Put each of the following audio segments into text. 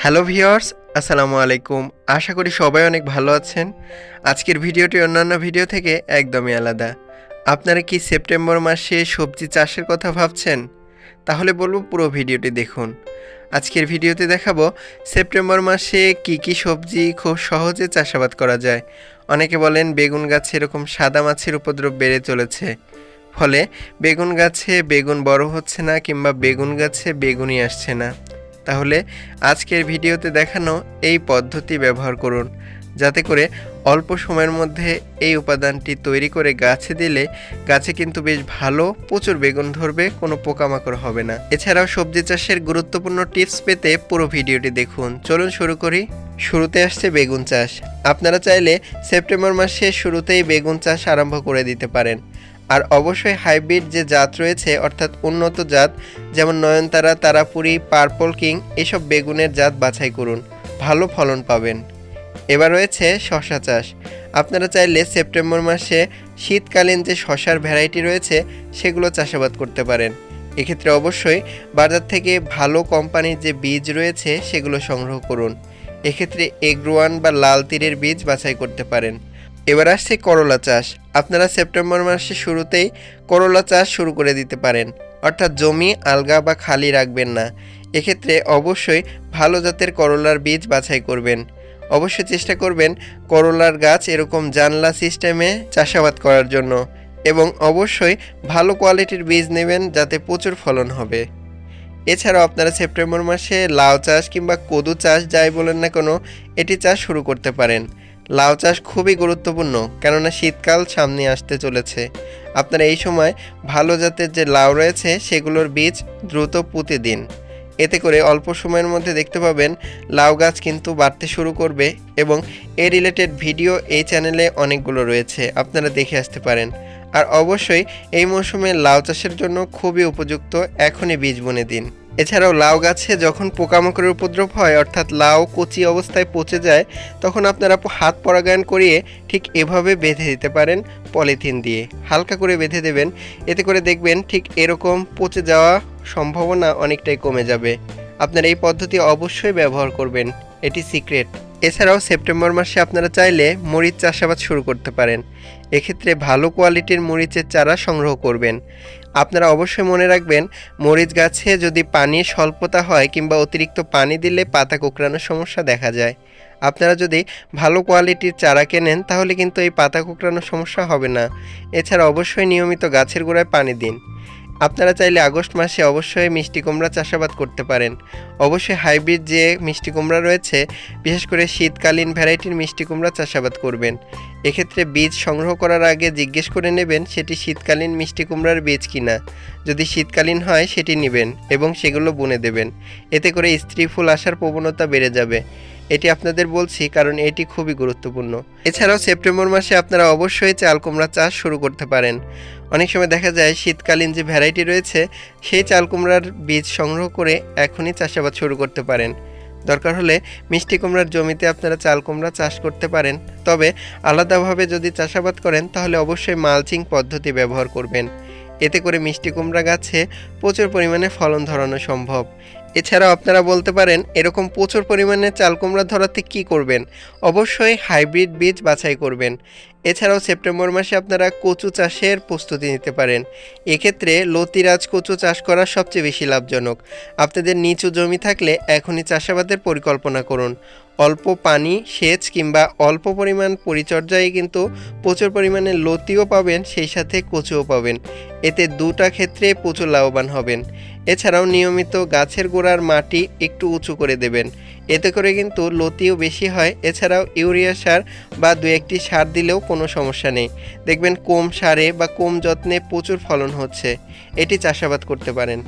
Hello viewers, আসসালামু আলাইকুম। আশা করি সবাই অনেক ভালো আছেন। আজকের ভিডিওটি অন্যান্য ভিডিও থেকে একদমই আলাদা। আপনারা কি সেপ্টেম্বর মাসে সবজি চাষের কথা ভাবছেন? তাহলে বলবো পুরো ভিডিওটি দেখুন। আজকের ভিডিওতে দেখাবো সেপ্টেম্বর মাসে কি কি সবজি খুব সহজে চাষাবাদ করা যায়। অনেকে বলেন বেগুন গাছে এরকম সাদা মাছির উপদ্রব বেড়ে চলেছে, ফলে বেগুন গাছে বেগুন বড় হচ্ছে না কিংবা বেগুন গাছে বেগুনই আসছে না। তাহলে আজকের ভিডিওতে দেখানো এই পদ্ধতি ব্যবহার করুন, যাতে করে অল্প সময়ের মধ্যে এই উপাদানটি তৈরি করে গাছে দিলে গাছে কিন্তু বেশ ভালো প্রচুর বেগুন ধরবে, কোনো পোকামাকড় হবে না। এছাড়াও সবজি চাষের গুরুত্বপূর্ণ টিপস পেতে পুরো ভিডিওটি দেখুন। চলুন শুরু করি। শুরুতে আসছে বেগুন চাষ। আপনারা চাইলে সেপ্টেম্বর মাসের শুরুতেই বেগুন চাষ আরম্ভ করে দিতে পারেন। আর অবশ্যই হাইব্রিড যে জাত রয়েছে, অর্থাৎ উন্নত জাত, যেমন নয়নতারা, তারাপুরি, পার্পল কিং, এসব বেগুনের জাত বাছাই করুন, ভালো ফলন পাবেন। এবার রয়েছে শশা চাষ। আপনারা চাইলে সেপ্টেম্বর মাসে শীতকালীন যে শশার ভ্যারাইটি রয়েছে সেগুলো চাষাবাদ করতে পারেন। এক্ষেত্রে অবশ্যই বাজার থেকে ভালো কোম্পানির যে বীজ রয়েছে সেগুলো সংগ্রহ করুন। এক্ষেত্রে এগ্রোয়ান বা লাল তীরের বীজ বাছাই করতে পারেন। এবার আসছে করলা চাষ। আপনারা সেপ্টেম্বর মাসের শুরুতেই করলা চাষ শুরু করে দিতে পারেন, অর্থাৎ জমি আলগা বা খালি রাখবেন না। এক্ষেত্রে অবশ্যই ভালো জাতের করলার বীজ বাছাই করবেন। অবশ্যই চেষ্টা করবেন করলার গাছ এরকম জানলা সিস্টেমে চাষাবাদ করার জন্য, এবং অবশ্যই ভালো কোয়ালিটির বীজ নেবেন যাতে প্রচুর ফলন হবে। এছাড়াও আপনারা সেপ্টেম্বর মাসে লাউ চাষ কিংবা কদু চাষ যাই বলেন না কেন, এটি চাষ শুরু করতে পারেন। লাউ চাষ খুবই গুরুত্বপূর্ণ, কেননা শীতকাল সামনে আসতে চলেছে। আপনারা এই সময় ভালো জাতের যে লাউ রয়েছে সেগুলোর বীজ দ্রুত পুঁতে দিন। এতে করে অল্প সময়ের মধ্যে দেখতে পাবেন লাউ গাছ কিন্তু বাড়তে শুরু করবে, এবং এ রিলেটেড ভিডিও এই চ্যানেলে অনেকগুলো রয়েছে, আপনারা দেখে আসতে পারেন। আর অবশ্যই এই মৌসুমে লাউ চাষের জন্য খুবই উপযুক্ত, এখনই বীজ বুনে দিন। এছাড়াও লাউ গাছে যখন পোকামাকড়ের উপদ্রব হয়, অর্থাৎ লাউ কচি অবস্থায় পচে যায়, তখন আপনারা হাত পরাগায়ন করিয়ে ঠিক এভাবে বেঁধে দিতে পারেন। পলিথিন দিয়ে হালকা করে বেঁধে দেবেন, এতে করে দেখবেন ঠিক এরকম পচে যাওয়া সম্ভাবনা অনেকটাই কমে যাবে। আপনারা এই পদ্ধতি অবশ্যই ব্যবহার করবেন, এটি সিক্রেট। এছাড়াও সেপ্টেম্বর মাসে আপনারা চাইলে মরিচ চাষাবাদ শুরু করতে পারেন। এক্ষেত্রে ভালো কোয়ালিটির মরিচের চারা সংগ্রহ করবেন। আপনারা অবশ্যই মনে রাখবেন, মরিচ গাছে যদি পানির স্বল্পতা হয় কিংবা অতিরিক্ত পানি দিলে পাতা কোঁকড়ানোর সমস্যা দেখা যায়। আপনারা যদি ভালো কোয়ালিটির চারা কেনেন তাহলে কিন্তু এই পাতা কোঁকড়ানোর সমস্যা হবে না। এছাড়া অবশ্যই নিয়মিত গাছের গোড়ায় পানি দিন। আপনারা চাইলে আগস্ট মাসে অবশ্যই মিষ্টি কুমড়া চাষাবাদ করতে পারেন। অবশ্যই হাইব্রিড যে মিষ্টি কুমড়া রয়েছে, বিশেষ করে শীতকালীন ভ্যারাইটির মিষ্টি কুমড়া চাষাবাদ করবেন। এক্ষেত্রে বীজ সংগ্রহ করার আগে জিজ্ঞেস করে নেবেন সেটি শীতকালীন মিষ্টি কুমড়ার বীজ কিনা। যদি শীতকালীন হয় সেটি নেবেন এবং সেগুলো বুনে দেবেন। এতে করে স্ত্রী ফুল আসার প্রবণতা বেড়ে যাবে। এটি আপনাদের বলছি কারণ এটি খুবই গুরুত্বপূর্ণ। এছাড়াও সেপ্টেম্বর মাসে আপনারা অবশ্যই চাল কুমড়া চাষ শুরু করতে পারেন। অনেক সময় দেখা যায় শীতকালীন যে ভ্যারাইটি রয়েছে সেই চাল কুমড়ার বীজ সংগ্রহ করে এখনই চাষাবাদ শুরু করতে পারেন। দরকার হলে মিষ্টি কুমড়ার জমিতে আপনারা চাল কুমড়া চাষ করতে পারেন, তবে আলাদাভাবে যদি চাষাবাদ করেন তাহলে অবশ্যই মালচিং পদ্ধতি ব্যবহার করবেন। এতে করে মিষ্টি কুমড়া গাছে প্রচুর পরিমাণে ফলন ধরানো সম্ভব। এছাড়াও আপনারা বলতে পারেন এরকম প্রচুর পরিমাণে চাল কুমড়া ধরাতে কী করবেন? অবশ্যই হাইব্রিড বীজ বাছাই করবেন। এছাড়াও সেপ্টেম্বর মাসে আপনারা কচু চাষের প্রস্তুতি নিতে পারেন। এক্ষেত্রে লতিরাজ কচু চাষ করা সবচেয়ে বেশি লাভজনক। আপনাদের নিচু জমি থাকলে এখনই চাষাবাদের পরিকল্পনা করুন। অল্প পানি সেচ কিংবা অল্প পরিমাণ পরিচর্যায় কিন্তু প্রচুর পরিমাণে লতিও পাবেন, সেই সাথে কচুও পাবেন। এতে দুটা ক্ষেত্রে প্রচুর লাভবান হবেন। এছাড়াও নিয়মিত গাছের গোড়ার মাটি একটু উঁচু করে দেবেন, এতে করে কিন্তু লতিও বেশি হয়। এছাড়াও ইউরিয়া সার বা দু একটি সার দিলেও কোনো সমস্যা নেই। দেখবেন কম সারে বা কম যত্নে প্রচুর ফলন হচ্ছে, এটি চাষাবাদ করতে পারেন।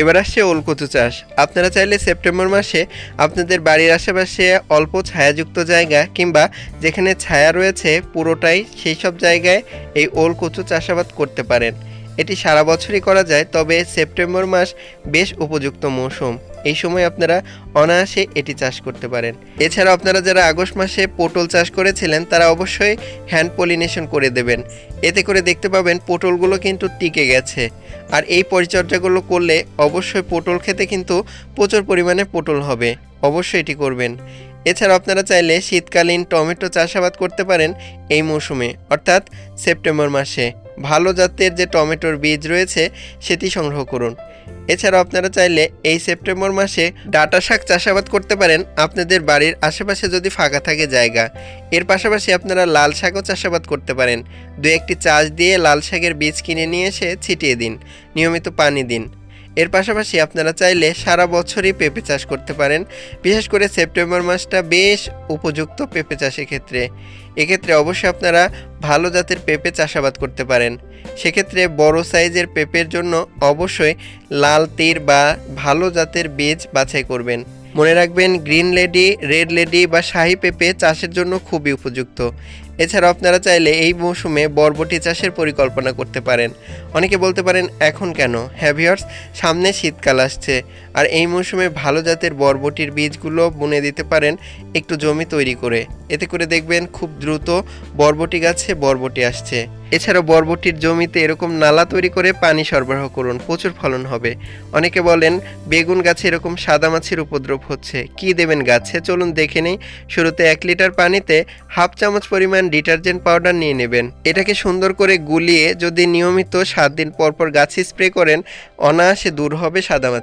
এবার আসছে ওলকচু চাষ। আপনারা চাইলে সেপ্টেম্বর মাসে আপনাদের বাড়ির আশেপাশে অল্প ছায়াযুক্ত জায়গা কিংবা যেখানে ছায়া রয়েছে পুরোটাই, সেই সব জায়গায় এই ওলকচু চাষাবাদ করতে পারেন। এটি সারা বছরই করা যায়, তবে সেপ্টেম্বর মাস বেশ উপযুক্ত মৌসুম। এই সময় আপনারা অনায়াসে এটি চাষ করতে পারেন। এছাড়াও আপনারা যারা আগস্ট মাসে পটল চাষ করেছিলেন তারা অবশ্যই হ্যান্ড পলিনেশন করে দেবেন। এতে করে দেখতে পাবেন পটলগুলো কিন্তু টিকে গেছে। আর এই পরিচর্যাগুলো করলে অবশ্যই পটল খেতে কিন্তু প্রচুর পরিমাণে পটল হবে। অবশ্যই এটি করবেন। এছাড়া আপনারা চাইলে শীতকালীন টমেটো চাষাবাদ করতে পারেন এই মৌসুমে, অর্থাৎ সেপ্টেম্বর মাসে। ভালো জাতের যে টমেটোর বীজ রয়েছে সেটি সংগ্রহ করুন। এছাড়াও আপনারা চাইলে এই সেপ্টেম্বর মাসে ডাঁটা শাক চাষাবাদ করতে পারেন আপনাদের বাড়ির আশেপাশে যদি ফাঁকা থাকে জায়গা। এর পাশাপাশি আপনারা লাল শাকও চাষাবাদ করতে পারেন। দু একটি চাষ দিয়ে লাল শাকের বীজ কিনে নিয়ে এসে ছিটিয়ে দিন, নিয়মিত পানি দিন। এর পাশাপাশি আপনারা চাইলে সারা বছরই পেঁপে চাষ করতে পারেন। বিশেষ করে সেপ্টেম্বর মাসটা বেশ উপযুক্ত পেঁপে চাষের ক্ষেত্রে। এক্ষেত্রে অবশ্যই আপনারা ভালো জাতের পেঁপে চাষাবাদ করতে পারেন। সেক্ষেত্রে বড় সাইজের পেঁপের জন্য অবশ্যই লাল তীর বা ভালো জাতের বীজ বাছাই করবেন। মনে রাখবেন গ্রিন লেডি, রেড লেডি বা শাহী পেঁপে চাষের জন্য খুবই উপযুক্ত। এছাড়াও আপনারা চাইলে এই মৌসুমে বরবটি চাষের পরিকল্পনা করতে পারেন। অনেকে বলতে পারেন এখন কেন? হ্যাঁ ভিউয়ার্স, সামনে শীতকাল আসছে, আর এই মৌসুমে ভালো জাতের বরবটির বীজগুলো বুনে দিতে পারেন একটু জমি তৈরি করে। এতে করে দেখবেন খুব দ্রুত বরবটি গাছে বরবটি আসছে। এছাড়াও বরবটির জমিতে এরকম নালা তৈরি করে পানি সরবরাহ করুন, প্রচুর ফলন হবে। অনেকে বলেন বেগুন গাছে এরকম সাদা মাছির উপদ্রব হচ্ছে, কি দেবেন গাছে? চলুন দেখে নেই। শুরুতে 1 লিটার পানিতে হাফ চামচ পরিমাণ ডিটারজেন্ট পাউডার নিয়ে নেবেন। এটাকে সুন্দর করে গুলিয়ে যদি নিয়মিত 7 দিন পর পর গাছে স্প্রে করেন, অনায়াসে দূর হবে সাদামাছি।